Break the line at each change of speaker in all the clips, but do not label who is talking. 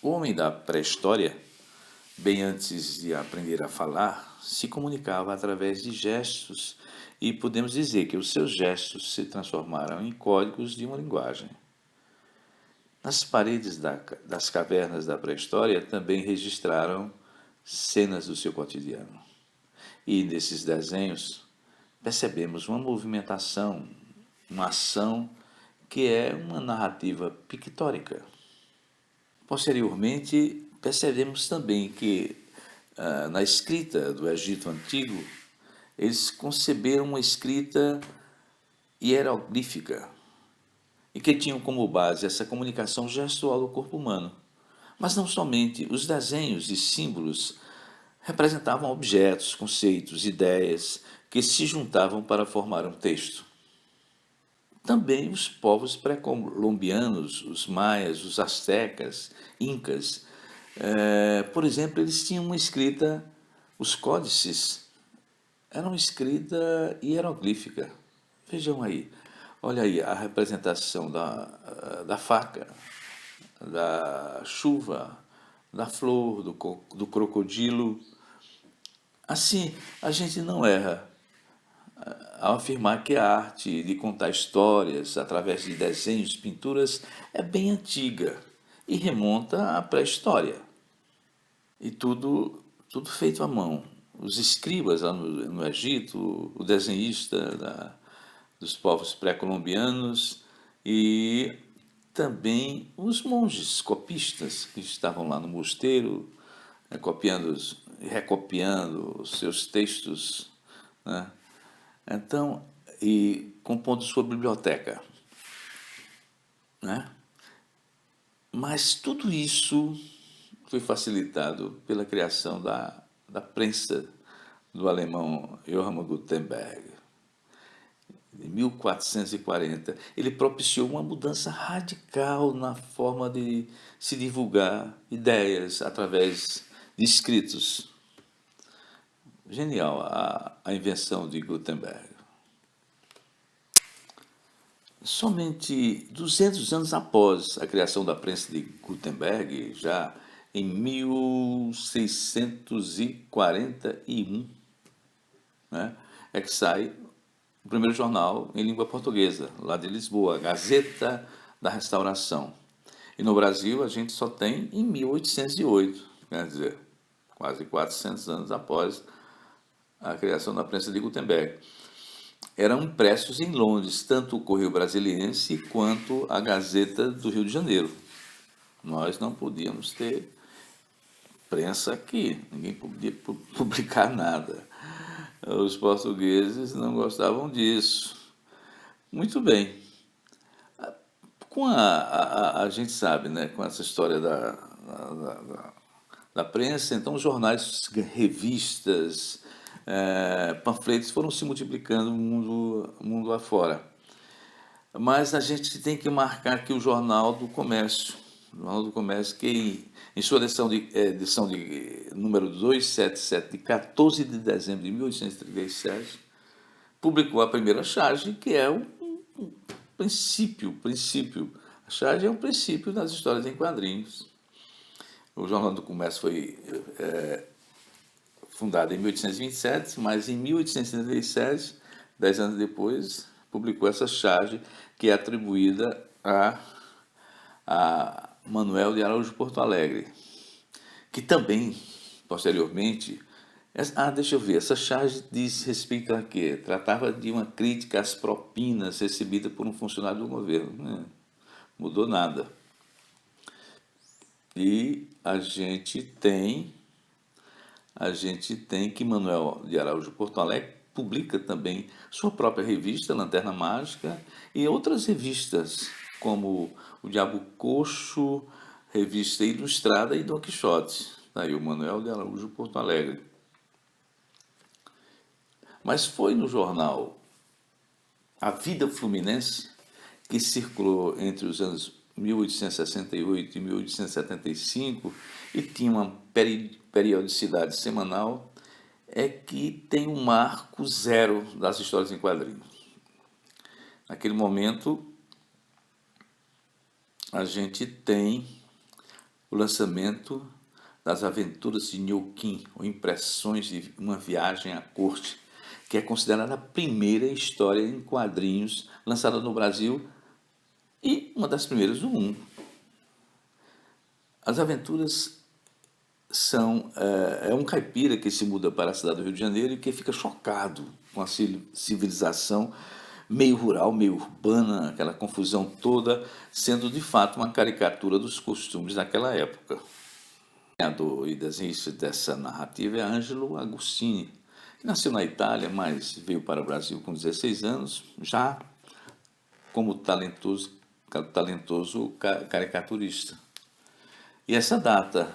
O homem da pré-história, bem antes de aprender a falar, se comunicava através de gestos e podemos dizer que os seus gestos se transformaram em códigos de uma linguagem. Nas paredes das cavernas da pré-história também registraram cenas do seu cotidiano. E nesses desenhos percebemos uma movimentação, uma ação que é uma narrativa pictórica. Posteriormente, percebemos também que na escrita do Egito Antigo, eles conceberam uma escrita hieroglífica e que tinham como base essa comunicação gestual do corpo humano. Mas não somente, os desenhos e símbolos representavam objetos, conceitos, ideias que se juntavam para formar um texto. Também os povos pré-colombianos, os maias, os astecas, incas, por exemplo, eles tinham uma escrita, os códices eram escrita hieroglífica. Vejam aí, olha aí a representação da faca, da chuva, da flor, do crocodilo. Assim, a gente não erra ao afirmar que a arte de contar histórias através de desenhos, pinturas, é bem antiga e remonta à pré-história. E tudo feito à mão. Os escribas lá no Egito, o desenhista dos povos pré-colombianos e também os monges copistas que estavam lá no mosteiro, copiando, recopiando os seus textos, né? Então, e compondo sua biblioteca, né? Mas tudo isso foi facilitado pela criação da prensa do alemão Johann Gutenberg, em 1440. Ele propiciou uma mudança radical na forma de se divulgar ideias através de escritos. Genial a invenção de Gutenberg. Somente 200 anos após a criação da prensa de Gutenberg, já em 1641, né, é que sai o primeiro jornal em língua portuguesa, lá de Lisboa, a Gazeta da Restauração. E no Brasil a gente só tem em 1808, quer dizer, quase 400 anos após a criação da prensa de Gutenberg. Eram impressos em Londres, tanto o Correio Brasiliense quanto a Gazeta do Rio de Janeiro. Nós não podíamos ter prensa aqui, ninguém podia publicar nada. Os portugueses não gostavam disso. Muito bem. Com a gente sabe, né, com essa história da prensa, então os jornais, revistas, panfletos foram se multiplicando mundo afora. Mas a gente tem que marcar que o Jornal do Comércio, que em sua edição de número 277, de 14 de dezembro de 1837, publicou a primeira charge, que é um princípio. A charge é um princípio das histórias em quadrinhos. O Jornal do Comércio foi fundado em 1827, mas em 1877, 10 anos depois, publicou essa charge que é atribuída a Manuel de Araújo Porto Alegre, que também, posteriormente, deixa eu ver, essa charge diz respeito a quê? Tratava de uma crítica às propinas recebidas por um funcionário do governo. Não mudou nada. E a gente tem que Manuel de Araújo Porto Alegre publica também sua própria revista, Lanterna Mágica, e outras revistas, como O Diabo Coxo, Revista Ilustrada e Dom Quixote. Daí o Manuel de Araújo Porto Alegre. Mas foi no jornal A Vida Fluminense, que circulou entre os anos 1868 e 1875 e tinha uma periodicidade semanal, é que tem um marco zero das histórias em quadrinhos. Naquele momento, a gente tem o lançamento das Aventuras de Nhoquim, ou Impressões de uma Viagem à Corte, que é considerada a primeira história em quadrinhos lançada no Brasil e uma das primeiras do mundo. As Aventuras é um caipira que se muda para a cidade do Rio de Janeiro e que fica chocado com a civilização meio rural, meio urbana, aquela confusão toda, sendo de fato uma caricatura dos costumes daquela época. O criador e desenhista dessa narrativa é Angelo Agostini, que nasceu na Itália, mas veio para o Brasil com 16 anos, já como talentoso caricaturista. E essa data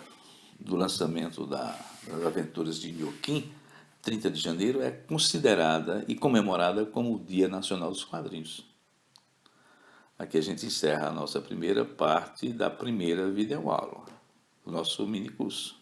do lançamento das Aventuras de Nhoquim, 30 de janeiro, é considerada e comemorada como o Dia Nacional dos Quadrinhos. Aqui a gente encerra a nossa primeira parte da primeira videoaula, do nosso mini curso.